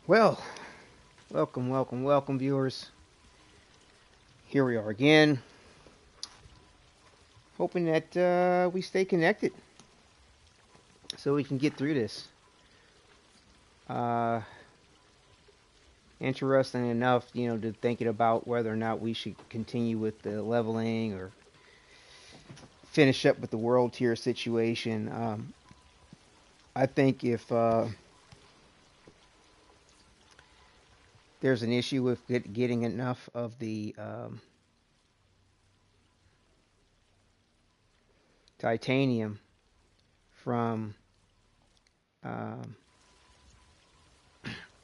Well, welcome, viewers. Here we are again, hoping that we stay connected so we can get through this. Uh, Interesting enough, to thinking about whether or not we should continue with the leveling or finish up with the world tier situation. I think if there's an issue with getting enough of the titanium from um,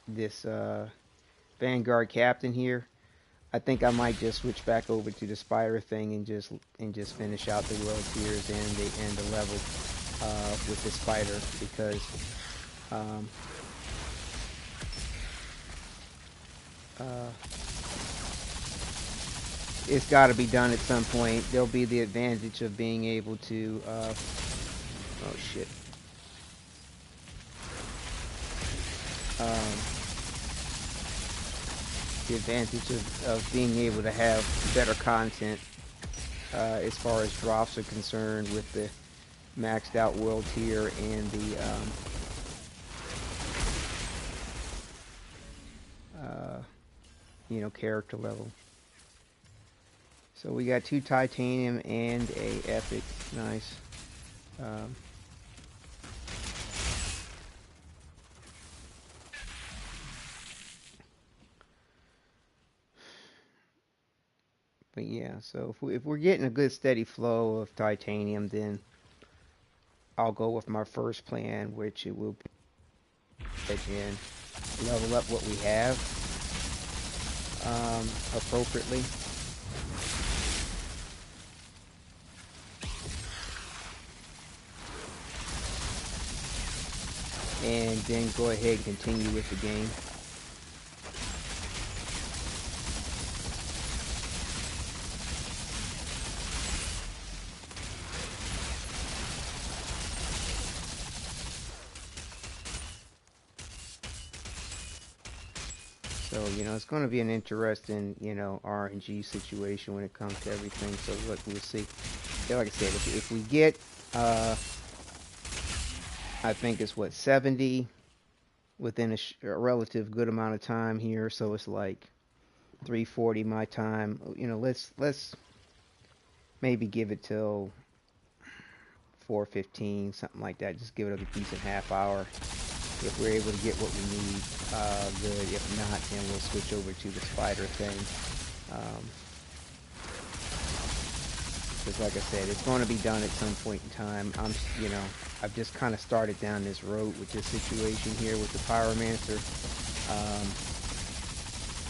this Vanguard captain here, I think I might just switch back over to the spider thing and just finish out the world tiers and the level with the spider because um, uh, it's got to be done at some point. There'll be the advantage of being able to oh shit. Um, the advantage of being able to have better content as far as drops are concerned with the maxed out world tier and the character level. So we got 2 titanium and a epic. Nice. Um, but yeah, so if we're getting a good steady flow of titanium, then I'll go with my first plan, which it will be again level up what we have appropriately. And then go ahead and continue with the game. So, it's going to be an interesting, RNG situation when it comes to everything. So, look, we'll see. Yeah, like I said, if we get, I think it's what, 70 within a relative good amount of time here. So it's like 3:40 my time. Let's maybe give it till 4:15, something like that. Just give it a decent half hour. If we're able to get what we need, good. If not, then we'll switch over to the spider thing. Because like I said, it's going to be done at some point in time. I've just kind of started down this road with this situation here with the Pyromancer.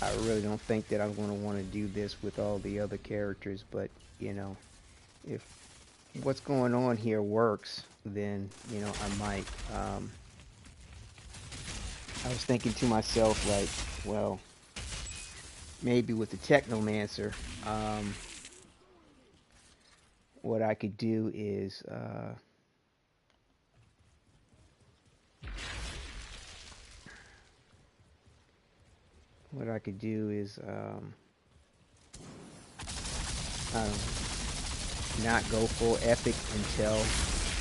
I really don't think that I'm going to want to do this with all the other characters, but, if what's going on here works, then, I might. I was thinking to myself, like, well, maybe with the Technomancer, what I could do is not go full epic until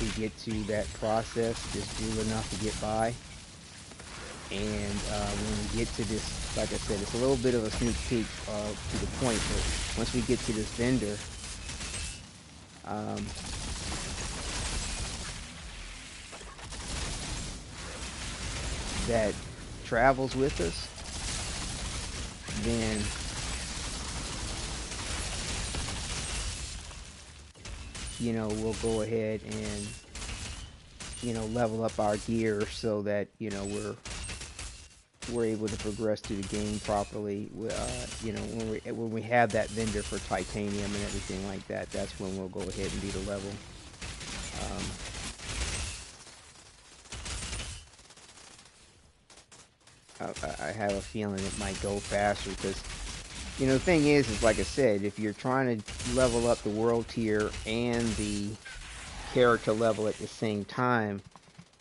we get to that process. Just do enough to get by. And when we get to this, like I said, it's a little bit of a sneak peek to the point, but once we get to this vendor, that travels with us, then we'll go ahead and level up our gear so that we're able to progress through the game properly. When we have that vendor for titanium and everything like that, that's when we'll go ahead and do the level. I have a feeling it might go faster because, the thing is like I said, if you're trying to level up the world tier and the character level at the same time,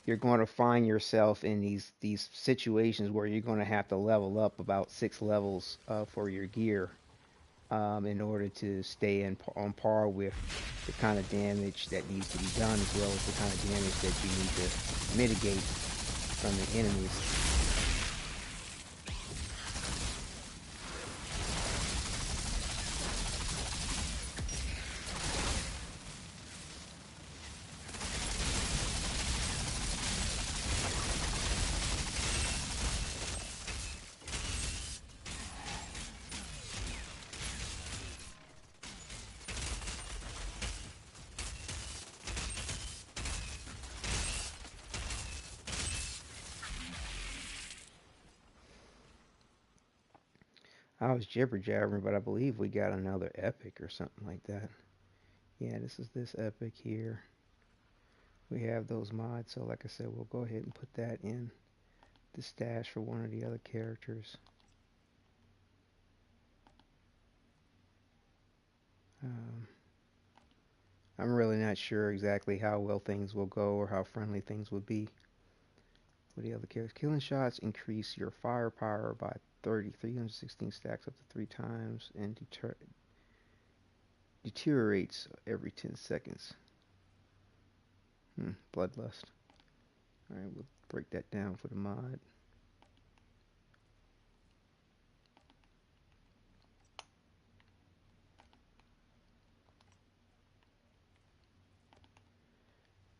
you're going to find yourself in these situations where you're going to have to level up about 6 levels for your gear in order to stay on par with the kind of damage that needs to be done, as well as the kind of damage that you need to mitigate from the enemies. I was jibber jabbering, but I believe we got another epic or something like that. Yeah, this is this epic here. We have those mods, so like I said, we'll go ahead and put that in the stash for one of the other characters. Um, I'm really not sure exactly how well things will go or how friendly things would be with the other characters. Killing shots increase your firepower by 30, 316 stacks up to 3 times, and deteriorates every 10 seconds. Bloodlust. Alright, we'll break that down for the mod.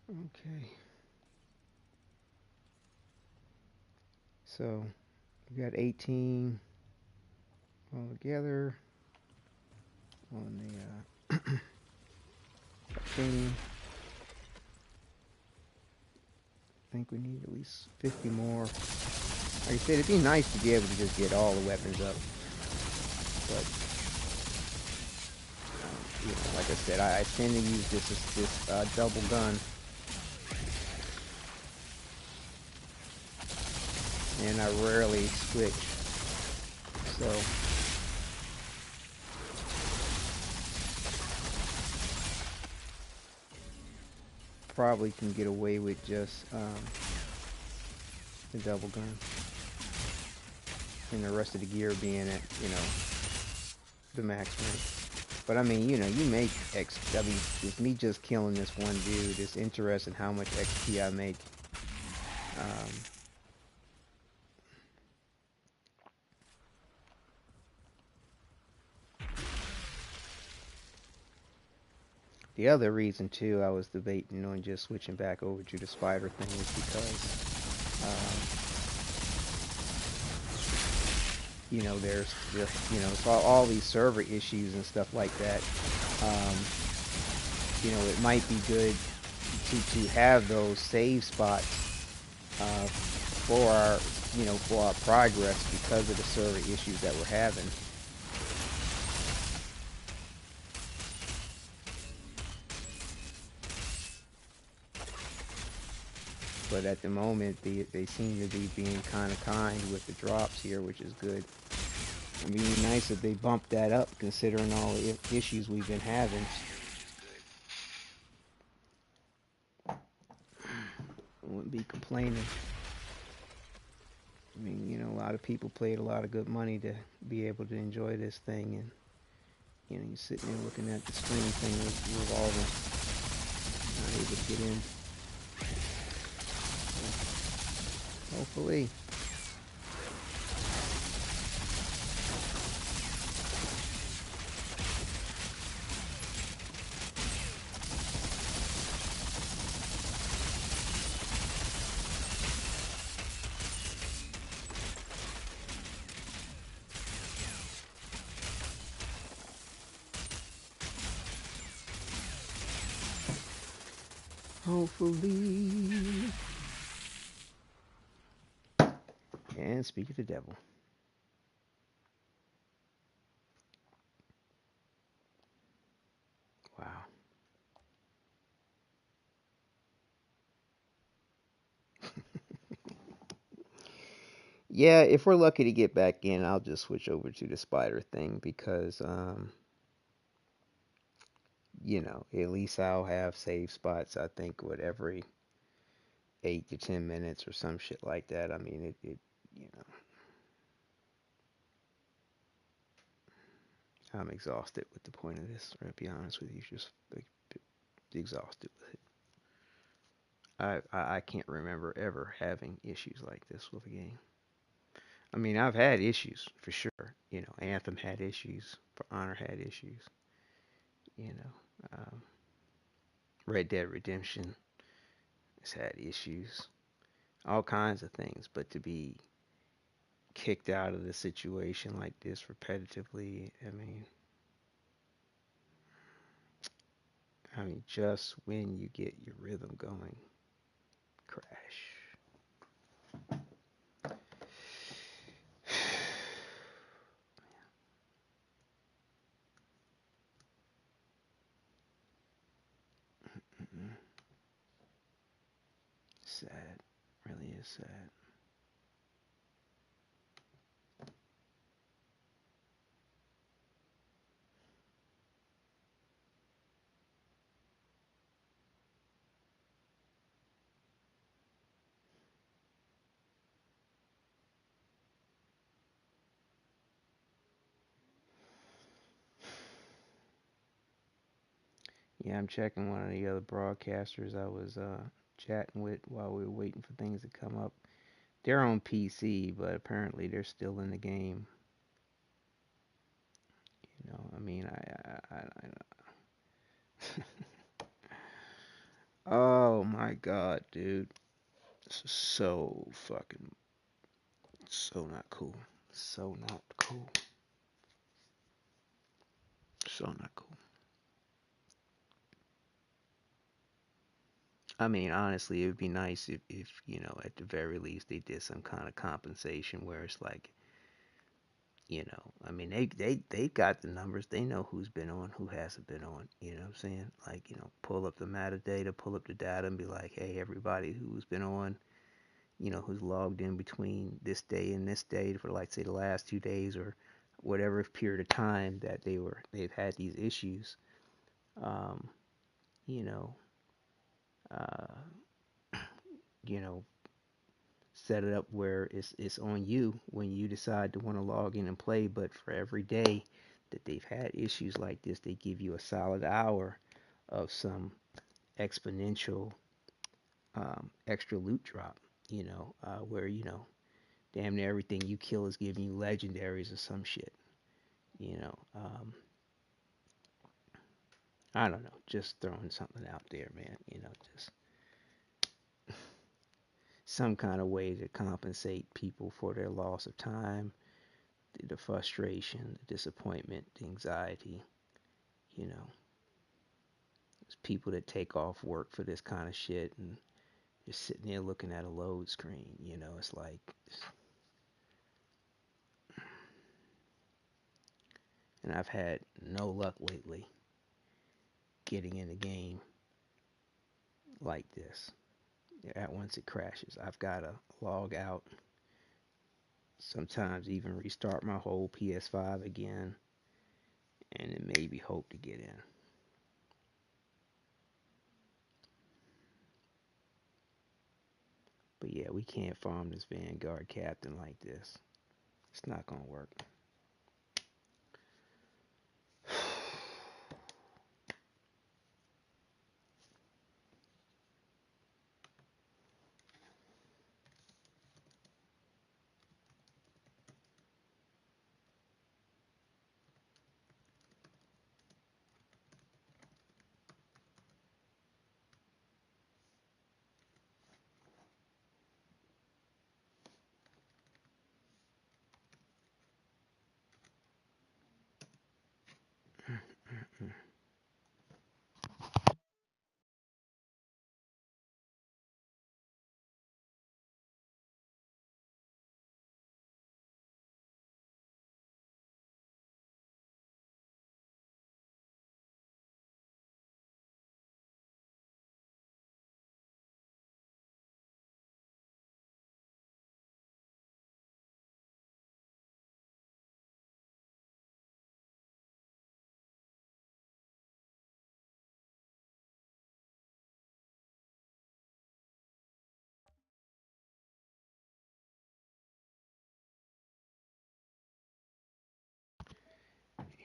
Okay. So, we got 18 all together on the thing. I think we need at least 50 more. Like I said, it'd be nice to be able to just get all the weapons up. But, like I said, I tend to use this double gun. And I rarely switch. So, probably can get away with just the double gun. And the rest of the gear being at, the max rank. But I mean, you make I mean, with me just killing this one dude, it's interesting how much XP I make. The other reason too, I was debating on just switching back over to the spider thing is because, there's it's all these server issues and stuff like that. It might be good to have those save spots for our progress because of the server issues that we're having. But at the moment, they seem to be being kind of kind with the drops here, which is good. It'd be nice if they bumped that up, considering all the issues we've been having. I wouldn't be complaining. I mean, a lot of people paid a lot of good money to be able to enjoy this thing, and you're sitting there looking at the screen thing revolving, not able to get in. Hopefully. Hopefully. And speak of the devil. Wow. Yeah, if we're lucky to get back in, I'll just switch over to the spider thing because, at least I'll have save spots, I think, with every 8 to 10 minutes or some shit like that. I mean, you know, I'm exhausted with the point of this. To be honest with you, just like, exhausted with it. I can't remember ever having issues like this with a game. I mean, I've had issues for sure. You know, Anthem had issues. For Honor had issues. You know, Red Dead Redemption has had issues. All kinds of things. But to be kicked out of the situation like this repetitively, I mean, just when you get your rhythm going, crash. Sad. Really is sad. Yeah, I'm checking one of the other broadcasters I was chatting with while we were waiting for things to come up. They're on PC, but apparently they're still in the game. You know, I mean, oh my god, dude, this is so fucking, so not cool, so not cool, so not cool. I mean, honestly, it would be nice if you know, at the very least, they did some kind of compensation where it's like, you know, I mean, they got the numbers. They know who's been on, who hasn't been on. You know what I'm saying? Like, you know, pull up the metadata, pull up the data, and be like, hey, everybody who's been on, you know, who's logged in between this day and this day for, like, say, the last 2 days or whatever period of time that they've had these issues. Um, you know, uh, you know, set it up where it's on you when you decide to want to log in and play. But for every day that they've had issues like this, they give you a solid hour of some exponential extra loot drop. You know, where you know damn near everything you kill is giving you legendaries or some shit. You know, I don't know, just throwing something out there, man. You know, just some kind of way to compensate people for their loss of time, the frustration, the disappointment, the anxiety. You know, there's people that take off work for this kind of shit and just sitting there looking at a load screen. You know, it's like, and I've had no luck lately getting in the game like this. At once it crashes, I've got to log out. Sometimes even restart my whole PS5 again, and then maybe hope to get in. But yeah, we can't farm this Vanguard captain like this. It's not gonna work.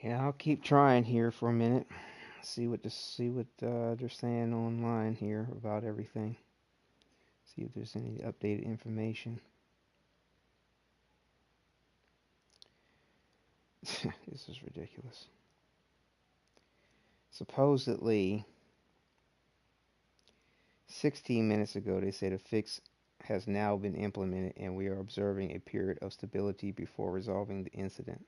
Yeah, I'll keep trying here for a minute. See what they're saying online here about everything. See if there's any updated information. This is ridiculous. Supposedly, 16 minutes ago, they said a fix has now been implemented and we are observing a period of stability before resolving the incident.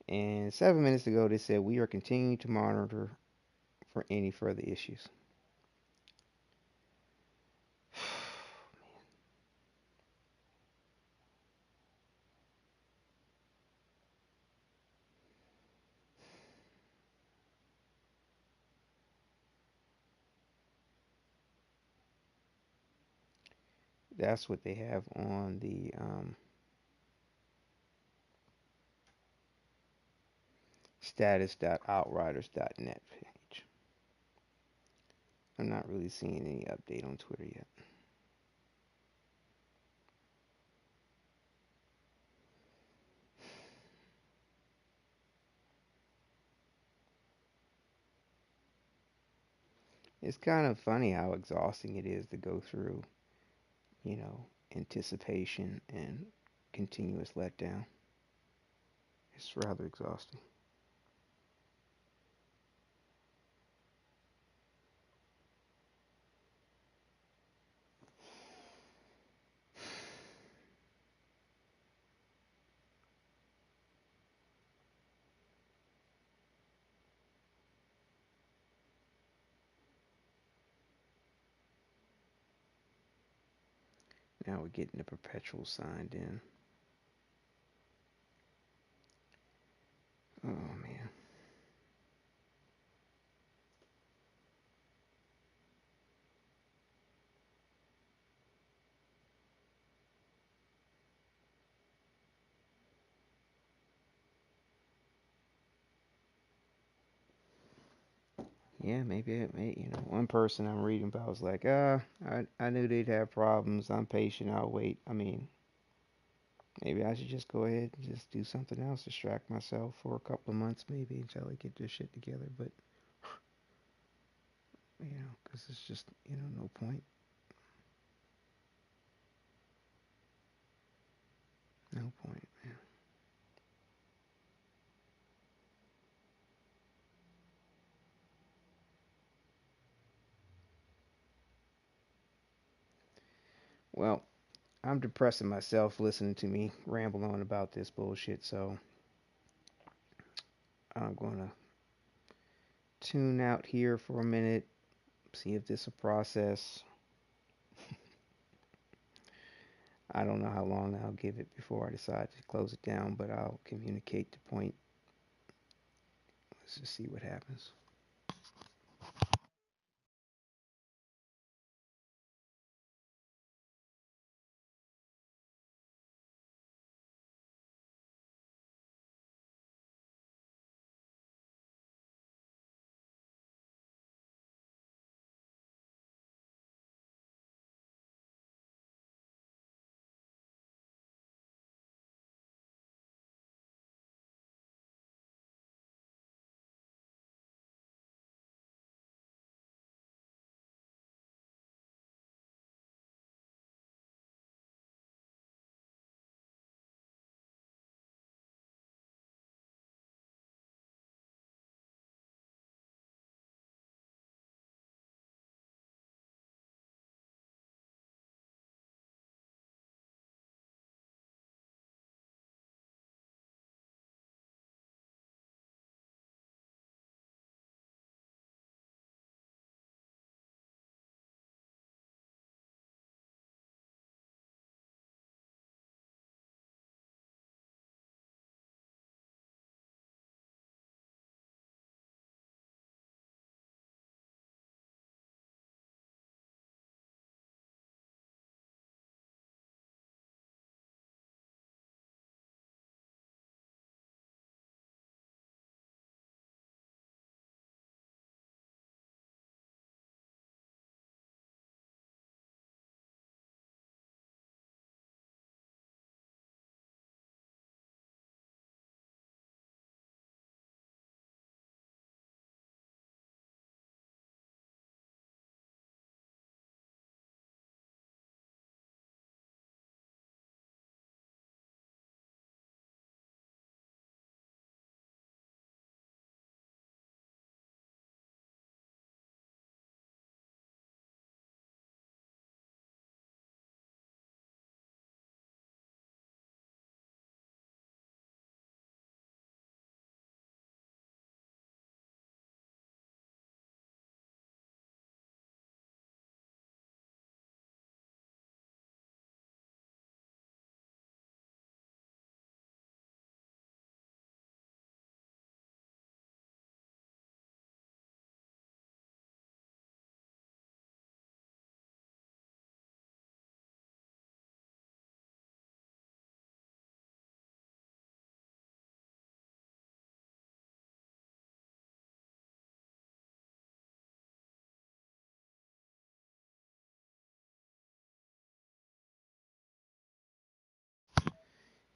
And 7 minutes ago, they said we are continuing to monitor for any further issues. That's what they have on the status.outriders.net page. I'm not really seeing any update on Twitter yet. It's kind of funny how exhausting it is to go through, you know, anticipation and continuous letdown. It's rather exhausting. Now we're getting the perpetual signed in. Oh man. Yeah, maybe it may, one person I'm reading about was like, I knew they'd have problems. I'm patient. I'll wait. I mean, maybe I should just go ahead and just do something else, distract myself for a couple of months, maybe until I get this shit together. But, because it's just, no point. No point, man. Well, I'm depressing myself listening to me ramble on about this bullshit, so I'm going to tune out here for a minute, see if this is a process. I don't know how long I'll give it before I decide to close it down, but I'll communicate the point. Let's just see what happens.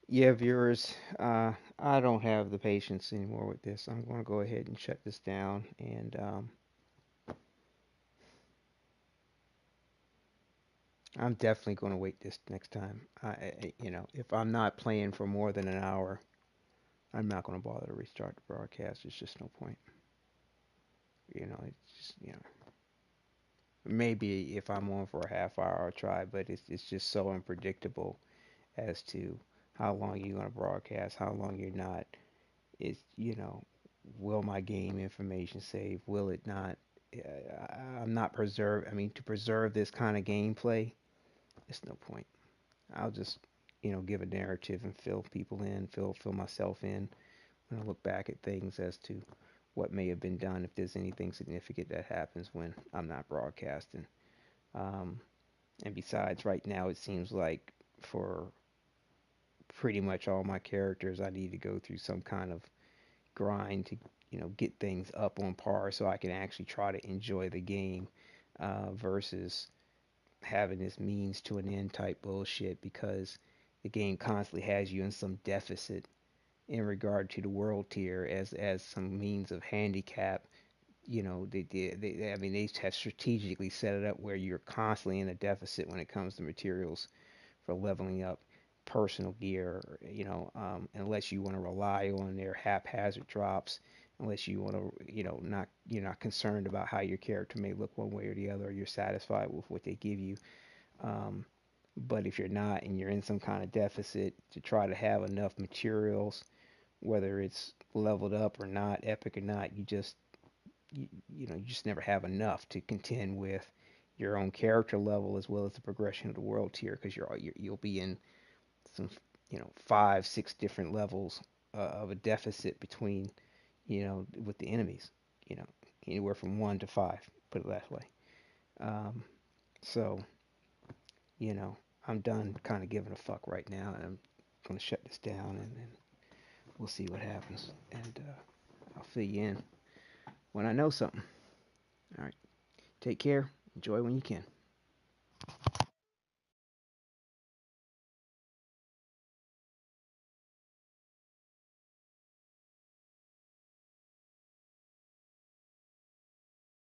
Yeah, viewers, I don't have the patience anymore with this. I'm going to go ahead and shut this down, and I'm definitely going to wait this next time. If I'm not playing for more than an hour, I'm not going to bother to restart the broadcast. There's just no point. It's just, maybe if I'm on for a half hour, I'll try, but it's just so unpredictable as to how long you're going to broadcast, how long you're not. It's, will my game information save? Will it not? I'm not preserve. I mean, to preserve this kind of gameplay, it's no point. I'll just, give a narrative and fill people in, fill myself in when I look back at things as to what may have been done if there's anything significant that happens when I'm not broadcasting. Um, and besides, right now it seems like for pretty much all my characters, I need to go through some kind of grind to, get things up on par so I can actually try to enjoy the game versus having this means to an end type bullshit because the game constantly has you in some deficit in regard to the world tier as some means of handicap. I mean, they have strategically set it up where you're constantly in a deficit when it comes to materials for leveling up personal gear, unless you want to rely on their haphazard drops, unless you want to, not you're not concerned about how your character may look one way or the other, you're satisfied with what they give you. Um, but if you're not and you're in some kind of deficit to try to have enough materials, whether it's leveled up or not, epic or not, you just never have enough to contend with your own character level as well as the progression of the world tier because you'll be in some 5 6 different levels of a deficit between with the enemies, you know anywhere from 1 to 5, put it that way. Um, so you know I'm done kind of giving a fuck right now, and I'm gonna shut this down, and then we'll see what happens, and I'll fill you in when I know something. All right, take care, enjoy when you can.